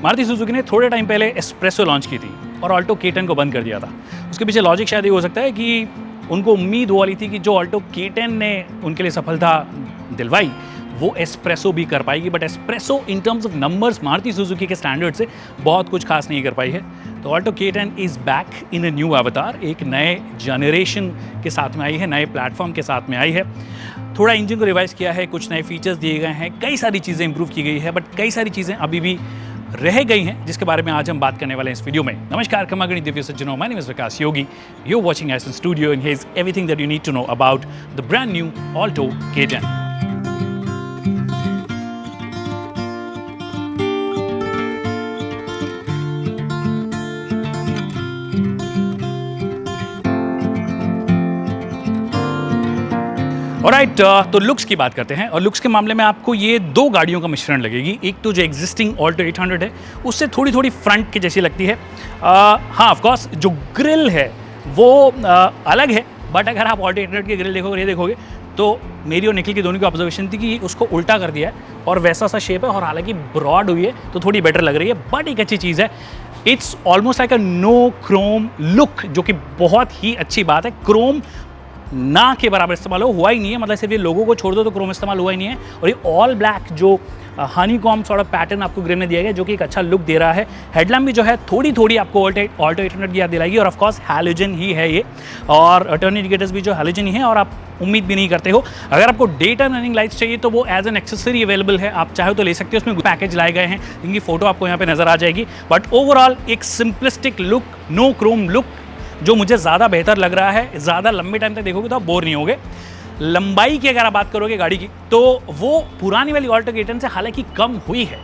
Maruti Suzuki ने थोड़े time पहले एस्प्रेसो लॉन्च की थी और ऑल्टो K10 को बंद कर दिया था। उसके पीछे लॉजिक शायद ये हो सकता है कि उनको उम्मीद वो वाली थी कि जो ऑल्टो K10 ने उनके लिए सफलता दिलवाई वो एस्प्रेसो भी कर पाएगी, but espresso in terms of numbers Maruti Suzuki के स्टैंडर्ड से बहुत कुछ खास नहीं कर पाई है। तो Alto K10 is back in a new अवतार, एक नए जनरेशन के साथ में आई है, नए प्लेटफॉर्म के साथ में आई है। थोड़ा इंजन को रिवाइज किया है, कुछ नए फीचर्स दिए गए हैं, कई सारी चीज़ें इंप्रूव की गई है, बट कई सारी चीज़ें अभी भी रह गई हैं जिसके बारे में आज हम बात करने वाले हैं इस वीडियो में। नमस्कार खमागणी दिव्य सज्जनों, माय नेम इज Vikas Yogi, you are watching S in studio and here is everything that you need to know about the brand new Alto K10। Alright, तो लुक्स की बात करते हैं और लुक्स के मामले में आपको ये दो गाड़ियों का मिश्रण लगेगी। एक तो जो एग्जिस्टिंग ऑल्टो 800 है उससे थोड़ी थोड़ी फ्रंट की जैसी लगती है। हाँ, ऑफकोर्स जो ग्रिल है वो अलग है, बट अगर आप ऑल्टो 800 की ग्रिल देखोगे, ये देखोगे तो मेरी और निखिल की दोनों की ऑब्जर्वेशन थी कि उसको उल्टा कर दिया है और वैसा सा शेप है और हालांकि ब्रॉड हुई है तो थोड़ी बेटर लग रही है। बट एक अच्छी चीज़ है, it's almost like a no chrome look, जो कि बहुत ही अच्छी बात है। क्रोम ना के बराबर इस्तेमाल हुआ ही नहीं है, मतलब सिर्फ ये लोगों को छोड़ दो तो क्रोम इस्तेमाल हुआ ही नहीं है। और ये ऑल ब्लैक जो Honey com sort of pattern आपको ग्रिल में दिया गया जो कि एक अच्छा लुक दे रहा है। हेडलैम्प भी जो है थोड़ी थोड़ी आपको ऑल्टो 800 की याद दिलाएगी और ऑफकोर्स हैलोजन ही है ये, और टर्न इंडिकेटर्स भी जो हैलोजन ही है, और आप उम्मीद भी नहीं करते हो। अगर आपको डे टाइम रनिंग लाइट्स चाहिए तो वो एज एन एक्सेसरी अवेलेबल है, आप चाहे तो ले सकते हो। उसमें पैकेज लाए गए हैं जिनकी फोटो आपको यहाँ पे नजर आ जाएगी। बट ओवरऑल एक simplistic look, no chrome look, जो मुझे ज़्यादा बेहतर लग रहा है। ज़्यादा लंबे टाइम तक देखोगे तो आप बोर नहीं होगे। लंबाई की अगर आप बात करोगे गाड़ी की तो वो पुरानी वाली ऑल्टो K10 से हालांकि कम हुई है,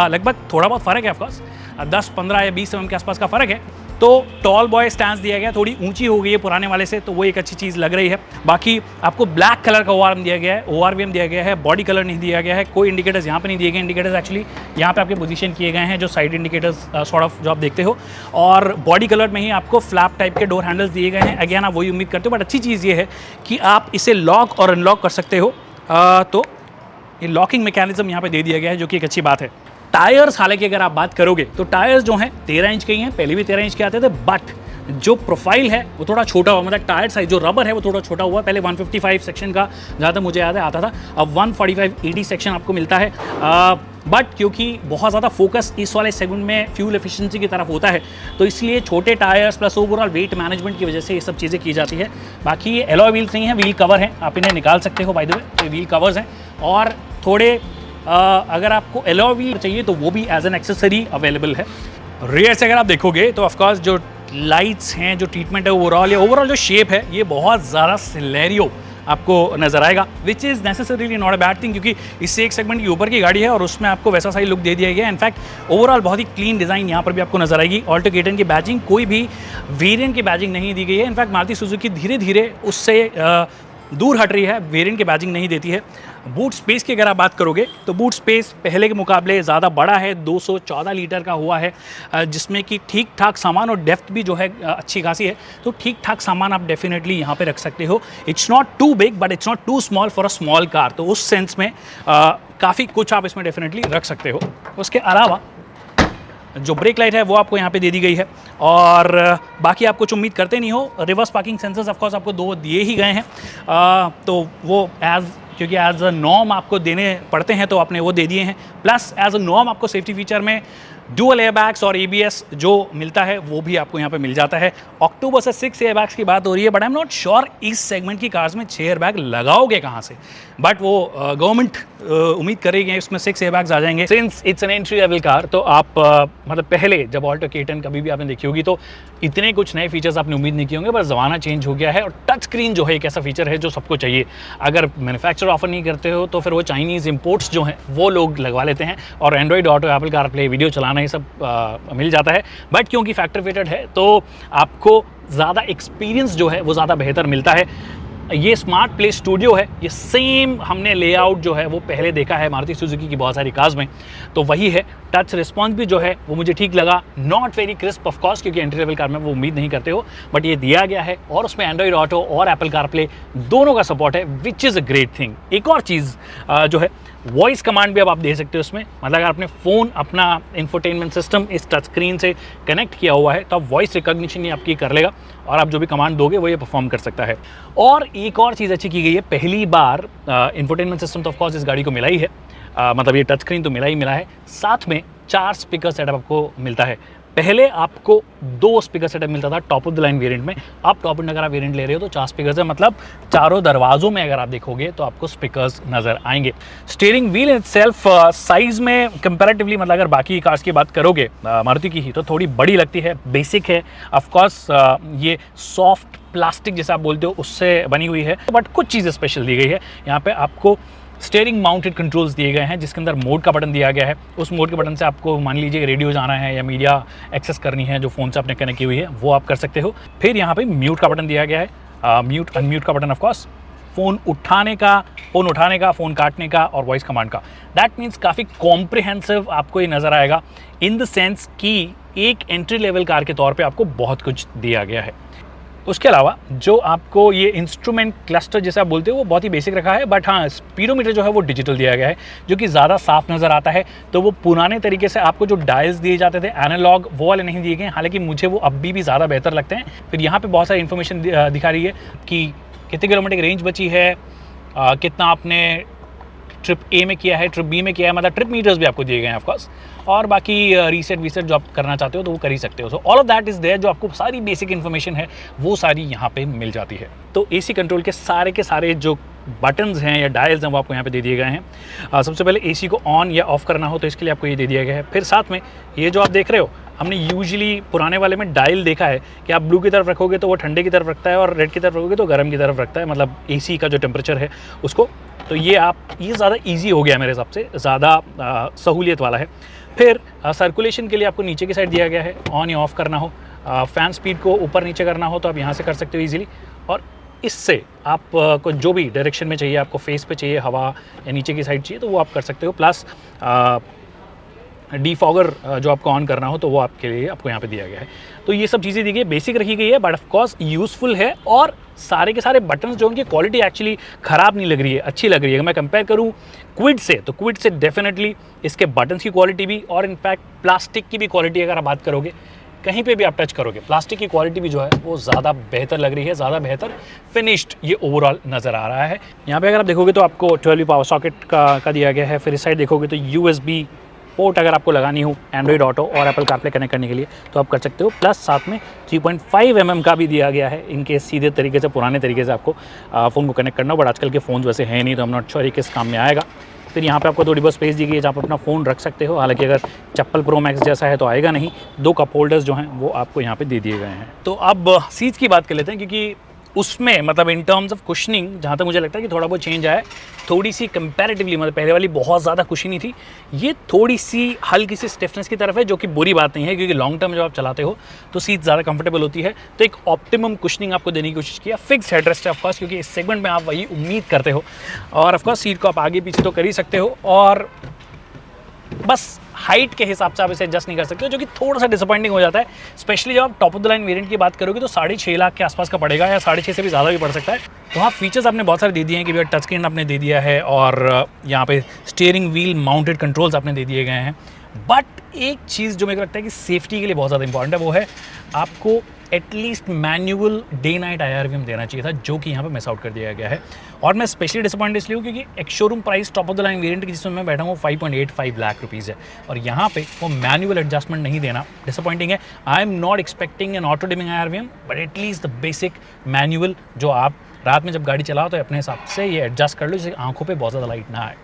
लगभग थोड़ा बहुत फ़र्क है, ऑफकोर्स 10, 15 या 20 mm के आसपास का फ़र्क है। तो टॉल बॉय स्टैंड दिया गया, थोड़ी ऊंची हो गई है पुराने वाले से, तो वो एक अच्छी चीज़ लग रही है। बाकी आपको ब्लैक कलर का ORVM दिया गया है, ORVM दिया गया है, बॉडी कलर नहीं दिया गया है। कोई इंडिकेटर्स यहाँ पे नहीं दिए गए। इंडिकेटर्स एक्चुअली यहाँ पे आपके पोजीशन किए गए हैं, जो साइड इंडिकेटर्स सॉर्ट ऑफ जो आप देखते हो, और बॉडी कलर में ही आपको फ्लैप टाइप के डोर हैंडल्स दिए गए हैं। अगेन आप वही उम्मीद करते हो, बट अच्छी चीज़ ये है कि आप इसे लॉक और अनलॉक कर सकते हो। तो ये लॉकिंग मैकेनिज्म यहाँ पे दे दिया गया है, जो कि एक अच्छी बात है। टायर्स हालांकि अगर आप बात करोगे तो टायर्स जो हैं 13 इंच के ही हैं, पहले भी 13 इंच के आते थे, बट जो प्रोफाइल है वो थोड़ा छोटा हुआ, मतलब टायर साइज जो रबर है वो थोड़ा छोटा हुआ। पहले 155 सेक्शन का जहाँ तक मुझे याद है आता था, अब 145/80 सेक्शन आपको मिलता है। बट क्योंकि बहुत ज़्यादा फोकस इस वाले सेगमेंट में फ्यूल एफिशिएंसी की तरफ होता है, तो इसलिए छोटे tyres plus overall weight management की वजह से ये सब चीज़ें की जाती है। बाकी ये एलॉय व्हील्स नहीं है, व्हील कवर है, आप इन्हें निकाल सकते हो। बाय द वे ये व्हील कवर्स हैं, और थोड़े अगर आपको एलॉय व्हील चाहिए तो वो भी एज एन एक्सेसरी अवेलेबल है। रियर से अगर आप देखोगे तो ऑफकोर्स जो लाइट्स हैं, जो ट्रीटमेंट है ओवरऑल जो शेप है, ये बहुत ज़्यादा सिलेरियो आपको नजर आएगा, which is necessarily not a bad thing, क्योंकि इससे एक सेगमेंट के ऊपर की गाड़ी है और उसमें आपको वैसा सही लुक दे दिया गया है। इनफैक्ट ओवरऑल बहुत ही क्लीन डिज़ाइन यहाँ पर भी आपको नजर आएगी। ऑल्टो K10 की बैजिंग कोई भी वेरिएंट की बैजिंग नहीं दी गई है। इनफैक्ट मारुति सुजुकी धीरे धीरे उससे दूर हट रही है, वेरिएंट की बैजिंग नहीं देती है। बूट स्पेस की अगर आप बात करोगे तो बूट स्पेस पहले के मुकाबले ज़्यादा बड़ा है, 214 लीटर का हुआ है, जिसमें कि ठीक ठाक सामान और डेप्थ भी जो है अच्छी खासी है। तो ठीक ठाक सामान आप डेफिनेटली यहाँ पे रख सकते हो। It's not too big but it's not too small for a small car, तो उस सेंस में काफ़ी कुछ आप इसमें डेफिनेटली रख सकते हो। उसके अलावा जो ब्रेक लाइट है वो आपको यहाँ पे दे दी गई है, और बाकी आप कुछ उम्मीद करते नहीं हो। रिवर्स पार्किंग सेंसर्स ऑफकोर्स आपको दो दिए ही गए हैं, तो वो क्योंकि एज अ नॉर्म आपको देने पड़ते हैं तो आपने वो दे दिए हैं। प्लस एज अ नॉर्म आपको सेफ्टी फीचर में डुअल एयरबैग्स और ABS जो मिलता है वो भी आपको यहाँ पे मिल जाता है। अक्टूबर से 6 एयरबैग्स की बात हो रही है, but I am not sure इस सेगमेंट की कार्स में 6 एयरबैग लगाओगे कहाँ से, बट वो गवर्नमेंट उम्मीद करेगी इसमें 6 एयरबैग्स आ जाएंगे। Since it's an entry level car, तो आप मतलब पहले जब ऑल्टो K10 कभी भी आपने देखी होगी तो इतने कुछ नए फीचर्स आपने उम्मीद नहीं किए होंगे, बस ज़माना चेंज हो गया है। और टच स्क्रीन जो है एक ऐसा फीचर है जो सबको चाहिए। अगर मैन्युफैक्चरर ऑफर नहीं करते हो तो फिर वो चाइनीज़ इंपोर्ट्स जो हैं वो लोग लगवा लेते हैं, और Android auto, Apple CarPlay, video चलाना, ये सब मिल जाता है। बट क्योंकि फैक्ट्री फिटेड है तो आपको ज़्यादा एक्सपीरियंस जो है वो ज़्यादा बेहतर मिलता है। ये स्मार्ट प्ले स्टूडियो है, ये सेम हमने लेआउट जो है वो पहले देखा है मारुति सुजुकी की बहुत सारी कार्स में, तो वही है। टच रिस्पॉन्स भी जो है वो मुझे ठीक लगा, not very crisp of course, क्योंकि एंट्री लेवल कार में वो उम्मीद नहीं करते हो, बट ये दिया गया है। और उसमें एंड्रॉइड ऑटो और एप्पल कारप्ले दोनों का सपोर्ट है, which is a great thing. एक और चीज़ जो है वॉइस कमांड भी अब आप दे सकते हो उसमें, मतलब अगर आपने फ़ोन अपना इंफोटेनमेंट सिस्टम इस टच स्क्रीन से कनेक्ट किया हुआ है तो अब वॉइस रिकॉग्निशन ही आपकी कर लेगा और आप जो भी कमांड दोगे वो ये परफॉर्म कर सकता है। और एक और चीज़ अच्छी की गई है, पहली बार इंफोटेनमेंट सिस्टम तो ऑफकोर्स इस गाड़ी को मिला ही है, मतलब ये टच स्क्रीन तो मिला ही मिला है, साथ में 4 स्पीकर सेटअप आपको मिलता है। पहले आपको 2 स्पीकर सेटअप मिलता था top of the line variant में, अब टॉप एंड अगर आप वेरिएंट ले रहे हो तो 4 स्पीकर है, मतलब चारों दरवाजों में अगर आप देखोगे तो आपको स्पीकर्स नजर आएंगे। स्टीयरिंग व्हील इटसेल्फ साइज में कंपैरेटिवली, मतलब अगर बाकी कार्स की बात करोगे मारुति की ही, तो थोड़ी बड़ी लगती है, बेसिक है। ऑफकोर्स ये सॉफ्ट प्लास्टिक जैसा आप बोलते हो उससे बनी हुई है, बट कुछ चीज़ें स्पेशल दी गई है। यहाँ पे आपको स्टीयरिंग माउंटेड कंट्रोल्स दिए गए हैं, जिसके अंदर मोड का बटन दिया गया है। उस मोड के बटन से आपको मान लीजिए रेडियो जाना है या मीडिया एक्सेस करनी है जो फ़ोन से आपने कनेक्ट की हुई है, वो आप कर सकते हो। फिर यहाँ पे म्यूट का बटन दिया गया है, म्यूट अनम्यूट का बटन ऑफकोर्स, फ़ोन उठाने का, फ़ोन काटने का और वॉइस कमांड का। दैट मीन्स काफ़ी कॉम्प्रिहेंसिव आपको ये नज़र आएगा, इन द सेंस कि एक एंट्री लेवल कार के तौर पर आपको बहुत कुछ दिया गया है। उसके अलावा जो आपको ये इंस्ट्रूमेंट क्लस्टर जैसा आप बोलते हो वो बहुत ही बेसिक रखा है, बट हाँ स्पीडोमीटर जो है वो डिजिटल दिया गया है जो कि ज़्यादा साफ नज़र आता है। तो वो पुराने तरीके से आपको जो डायल्स दिए जाते थे एनालॉग, वो वाले नहीं दिए गए, हालांकि मुझे वो अब भी ज़्यादा बेहतर लगते हैं। फिर यहाँ पे बहुत सारी इन्फॉर्मेशन दिखा रही है कि कितने किलोमीटर की रेंज बची है, कितना आपने ट्रिप ए में किया है, ट्रिप बी में किया है, मतलब ट्रिप मीटर्स भी आपको दिए गए हैं ऑफकोर्स, और बाकी रीसेट वीसेट जो आप करना चाहते हो तो वो कर ही सकते हो। So all of that is there, जो आपको सारी बेसिक इन्फॉर्मेशन है वो सारी यहाँ पे मिल जाती है। तो एसी कंट्रोल के सारे जो बटन्स हैं या डायल्स हैं वो आपको यहाँ पे दे दिए गए हैं। सबसे पहले एसी को ऑन या ऑफ करना हो तो इसके लिए आपको ये दे दिया गया है। फिर साथ में ये जो आप देख रहे हो, हमने यूजुअली पुराने वाले में डायल देखा है कि आप ब्लू की तरफ रखोगे तो वो ठंडे की तरफ रखता है और रेड की तरफ रखोगे तो गर्म की तरफ रखता है, मतलब एसी का जो टेम्परेचर है उसको। तो ये ज़्यादा ईजी हो गया मेरे हिसाब से, ज़्यादा सहूलियत वाला है। फिर सर्कुलेशन के लिए आपको नीचे की साइड दिया गया है, ऑन या ऑफ़ करना हो, फ़ैन स्पीड को ऊपर नीचे करना हो तो आप यहाँ से कर सकते हो ईजिली। और इससे आप को जो भी डायरेक्शन में चाहिए, आपको फेस पे चाहिए हवा या नीचे की साइड चाहिए तो वो आप कर सकते हो। प्लस डीफॉगर जो आपको ऑन करना हो तो वो आपके लिए आपको यहाँ पे दिया गया है। तो ये सब चीज़ें दी गई है, बेसिक रखी गई है, बट ऑफ कोर्स यूज़फुल है। और सारे के सारे बटन्स जो उनकी क्वालिटी एक्चुअली ख़राब नहीं लग रही है, अच्छी लग रही है। अगर मैं कंपेयर करूँ क्विड से, तो क्विड से डेफिनेटली इसके बटन्स की क्वालिटी भी, और इनफैक्ट प्लास्टिक की भी क्वालिटी अगर आप बात करोगे, कहीं पे भी आप टच करोगे प्लास्टिक की क्वालिटी भी जो है वो ज़्यादा बेहतर लग रही है, ज़्यादा बेहतर फिनिश्ड ये ओवरऑल नज़र आ रहा है। यहाँ पे अगर आप देखोगे तो आपको 12V पावर सॉकेट का दिया गया है। फिर इस साइड देखोगे तो USB पोर्ट अगर आपको लगानी हो एंड्रॉइड ऑटो और एप्पल कारप्ले कनेक्ट करने के लिए तो आप कर सकते हो। प्लस साथ में 3.5 mm का भी दिया गया है, इनके सीधे तरीके से पुराने तरीके से आपको फ़ोन को कनेक्ट करना हो, बट आजकल के फ़ोन वैसे हैं नहीं तो हम नॉट श्योर ये किस काम में आएगा। फिर यहाँ पे आपको थोड़ी बहुत स्पेस दी गई है जहाँ आप अपना फ़ोन रख सकते हो, हालांकि अगर चप्पल प्रो मैक्स जैसा है तो आएगा नहीं। 2 कप होल्डर्स जो हैं वो आपको यहाँ पे दे दिए गए हैं। तो अब सीट्स की बात कर लेते हैं, क्योंकि उसमें मतलब इन टर्म्स ऑफ कुशनिंग जहाँ तक मुझे लगता है कि थोड़ा बहुत चेंज आया है, थोड़ी सी कंपैरेटिवली, मतलब पहले वाली बहुत ज़्यादा कुशनी थी, ये थोड़ी सी हल्की सी स्टिफनेस की तरफ है, जो कि बुरी बात नहीं है क्योंकि लॉन्ग टर्म जब आप चलाते हो तो सीट ज़्यादा कंफर्टेबल होती है। तो एक ऑप्टिमम कुशनिंग आपको देने की कोशिश किया। फिक्स हेडरेस्ट है ऑफकोर्स, क्योंकि इस सेगमेंट में आप वही उम्मीद करते हो, और ऑफकोर्स सीट को आप आगे पीछे तो कर ही सकते हो, और बस हाइट के हिसाब से आप इसे एडजस्ट नहीं कर सकते, जो कि थोड़ा सा डिसअपॉइंटिंग हो जाता है। स्पेशली जब आप top of the line variant की बात करोगे तो 6.5 लाख के आसपास का पड़ेगा, या 6.5 से भी ज़्यादा भी पड़ सकता है। तो हाँ, फीचर्स आपने बहुत सारे दे दिए हैं कि भैया टच स्क्रीन आपने दे दिया है, और यहाँ पे स्टीयरिंग व्हील माउंटेड कंट्रोल्स आपने दे दिए गए हैं। बट एक चीज़ जो मेरे को लगता है कि सेफ्टी के लिए बहुत ज़्यादा इंपॉर्टेंट है, वो है आपको at least manual day night IRVM देना चाहिए था, जो कि यहाँ पे मिस आउट कर दिया गया है। और मैं स्पेशली डिसअपॉइंट इसलिए हूँ क्योंकि एक showroom price top of the line variant की जिसमें मैं बैठा हूँ 5.85 लाख रुपीज़ है, और यहाँ पे वो मैनुअल एडजस्टमेंट नहीं देना डिसअपॉइंटिंग है। I am not expecting N auto dimming IRVM, but at least the basic manual जो आप रात में जब गाड़ी चलाओ तो अपने हिसाब से ये एडजस्ट कर लो जिससे आंखों पे बहुत ज़्यादा लाइट ना आए।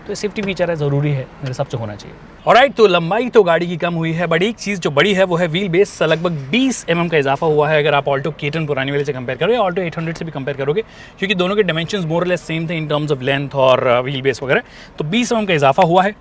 तो सेफ्टी फीचर है, ज़रूरी है, मेरे हिसाब से होना चाहिए। ऑलराइट, तो लंबाई तो गाड़ी की कम हुई है, बट एक चीज़ जो बड़ी है वो है व्हील बेस, लगभग 20 mm का इजाफा हुआ है अगर आप ऑल्टो K10 पुरानी वाले से कंपेयर करोगे, ऑल्टो 800 से भी कंपेयर करोगे, क्योंकि दोनों के डायमेंशंस मोर और लेस सेम थे इन टर्म्स ऑफ लेंथ और व्हील बेस वगैरह। तो 20 mm का इजाफा हुआ है।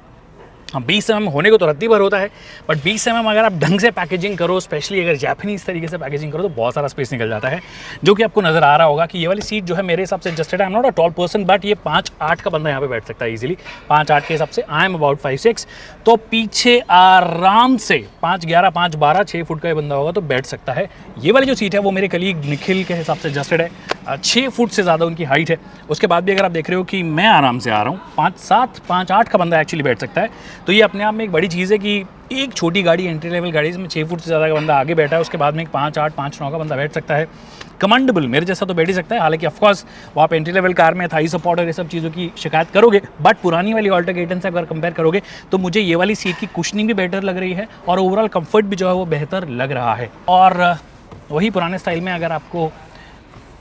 हाँ 20 mm होने को तो रत्ती भर होता है, बट 20 mm अगर आप ढंग से पैकेजिंग करो, स्पेशली अगर जापानीज़ तरीके से पैकेजिंग करो तो बहुत सारा स्पेस निकल जाता है, जो कि आपको नज़र आ रहा होगा कि ये वाली सीट जो है मेरे हिसाब से एडजस्टेड है। I am not a tall person, but ये 5'8" का बंदा यहाँ पे बैठ सकता है इजीली, 5'8" के हिसाब से। आई एम अबाउट 5'6", तो पीछे आराम से 5'11", 5'12", 6 फुट का ये बंदा होगा तो बैठ सकता है। ये वाली जो सीट है वो मेरे कलीग निखिल के हिसाब से एडजस्टेड है, 6 फुट से ज़्यादा उनकी हाइट है। उसके बाद भी अगर आप देख रहे हो कि मैं आराम से आ रहा हूँ, 5'7", 5'8" का बंदा एक्चुअली बैठ सकता है। तो ये अपने आप में एक बड़ी चीज़ है कि एक छोटी गाड़ी, एंट्री लेवल गाड़ी, इसमें 6 फुट से ज़्यादा का बंदा आगे बैठा है, उसके बाद में एक 5'8", 5'9" का बंदा बैठ सकता है। कमेंडेबल, मेरे जैसा तो बैठ ही सकता है। हालांकि ऑफकोर्स वो आप एंट्री लेवल कार में थाई सपोर्ट और ये सब चीज़ों की शिकायत करोगे, बट पुरानी वाली ऑल्टो के8 से अगर कंपेयर करोगे तो मुझे ये वाली सीट की कुशनिंग भी बेटर लग रही है और ओवरऑल कंफर्ट भी जो है वो बेहतर लग रहा है। और वही पुराने स्टाइल में अगर आपको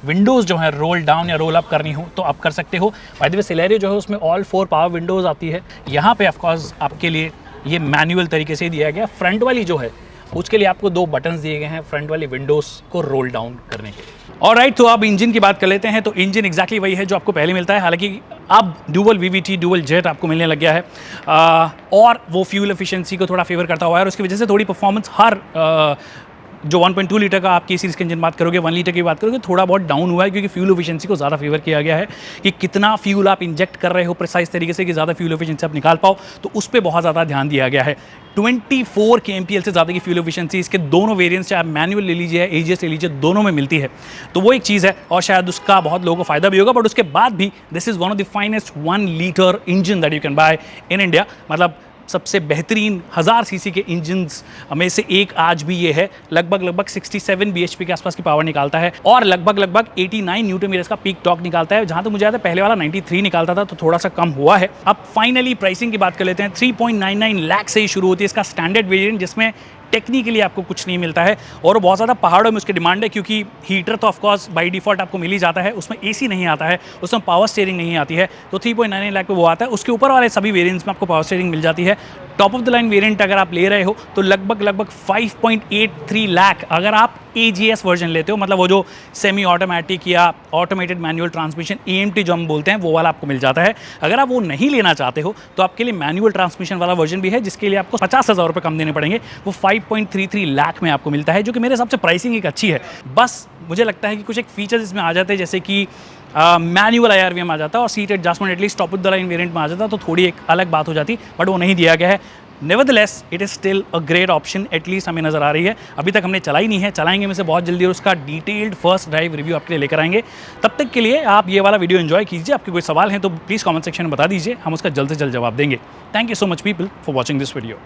विंडोज़ जो है रोल डाउन या रोल अप करनी हो तो आप कर सकते हो। बाय द वे सिलेरियो जो है उसमें ऑल 4 पावर विंडोज़ आती है। यहाँ पे ऑफकोर्स आपके लिए ये मैनुअल तरीके से दिया गया। फ्रंट वाली जो है उसके लिए आपको 2 बटन्स दिए गए हैं फ्रंट वाली विंडोज़ को रोल डाउन करने के लिए। और राइट, तो अब इंजन की बात कर लेते हैं। तो इंजन एग्जैक्टली वही है जो आपको पहले मिलता है, हालांकि अब ड्यूअल VVT ड्यूअल जेट आपको मिलने लग गया है, और वो फ्यूल एफिशिएंसी को थोड़ा फेवर करता हुआ है और उसकी वजह से थोड़ी परफॉर्मेंस हर जो 1.2 लीटर का आपकी सीरीज़ के इंजन बात करोगे, 1 लीटर की बात करोगे, थोड़ा बहुत डाउन हुआ है, क्योंकि फ्यूल एफिशिएंसी को ज़्यादा फेवर किया गया है कि कितना फ्यूल आप इंजेक्ट कर रहे हो प्रिसाइज तरीके से कि ज़्यादा फ्यूल एफिशिएंसी आप निकाल पाओ, तो उस पर बहुत ज़्यादा ध्यान दिया गया है। 24 kmpl से ज़्यादा की फ्यूल एफिशिएंसी इसके दोनों वेरिएंट्स, चाहे आप मैनुअल ले लीजिए या AGS ले लीजिए, दोनों में मिलती है। तो वो एक चीज़ है और शायद उसका बहुत लोगों को फायदा भी होगा। बट उसके बाद भी this is one of the finest 1 litre engine that you can buy in India. मतलब सबसे बेहतरीन 1000 सीसी के इंजन्स में से एक आज भी ये है। लगभग 67 bhp के आसपास की पावर निकालता है और लगभग 89 न्यूटन मीटर्स का पीक टॉर्क निकालता है। जहां तक मुझे याद है पहले वाला 93 निकालता था, तो थोड़ा सा कम हुआ है। अब फाइनली प्राइसिंग की बात कर लेते हैं। 3.99 लाख से ही शुरू होती है इसका स्टैंडर्ड वेरिएंट, जिसमें टेक्निकली आपको कुछ नहीं मिलता है और बहुत ज़्यादा पहाड़ों में उसकी डिमांड है, क्योंकि हीटर तो ऑफकोर्स बाई डिफ़ॉल्ट आपको मिल ही जाता है, उसमें AC नहीं आता है, उसमें पावर स्टीयरिंग नहीं आती है। तो 3.99 लाख पे वो आता है। उसके ऊपर वाले सभी वेरिएंट्स में आपको पावर स्टीयरिंग मिल जाती है। Top of the line variant अगर आप ले रहे हो तो लगभग 5.83 लाख अगर आप AGS वर्जन लेते हो, मतलब वो जो सेमी ऑटोमेटिक या ऑटोमेटेड मैनुअल ट्रांसमिशन AMT जो हम बोलते हैं, वो वाला आपको मिल जाता है। अगर आप वो नहीं लेना चाहते हो तो आपके लिए मैनुअल ट्रांसमिशन वाला वर्जन भी है, जिसके लिए आपको 50,000 रुपये कम देने पड़ेंगे। वो 5.33 लाख में आपको मिलता है, जो कि मेरे हिसाब से प्राइसिंग एक अच्छी है। बस मुझे लगता है कि कुछ एक फीचर्स इसमें आ जाते हैं, जैसे कि मैनुअल IRVM आ जाता है और seat adjustment at least top of the line variant में आ जाता, तो थोड़ी एक अलग बात हो जाती, बट वो नहीं दिया गया है। Nevertheless it is still a great option, at least हमें नज़र आ रही है। अभी तक हमने चलाई नहीं है, चलाएंगे में से बहुत जल्दी और उसका डिटेल्ड फर्स्ट ड्राइव रिव्यू आपके लिए लेकर आएंगे। तब तक के लिए आप ये वाला वीडियो एंजॉय कीजिए। आपके कोई सवाल हैं तो प्लीज़ कमेंट सेक्शन में बता दीजिए, हम उसका जल्द से जल्द जवाब देंगे। Thank you so much people for watching this video.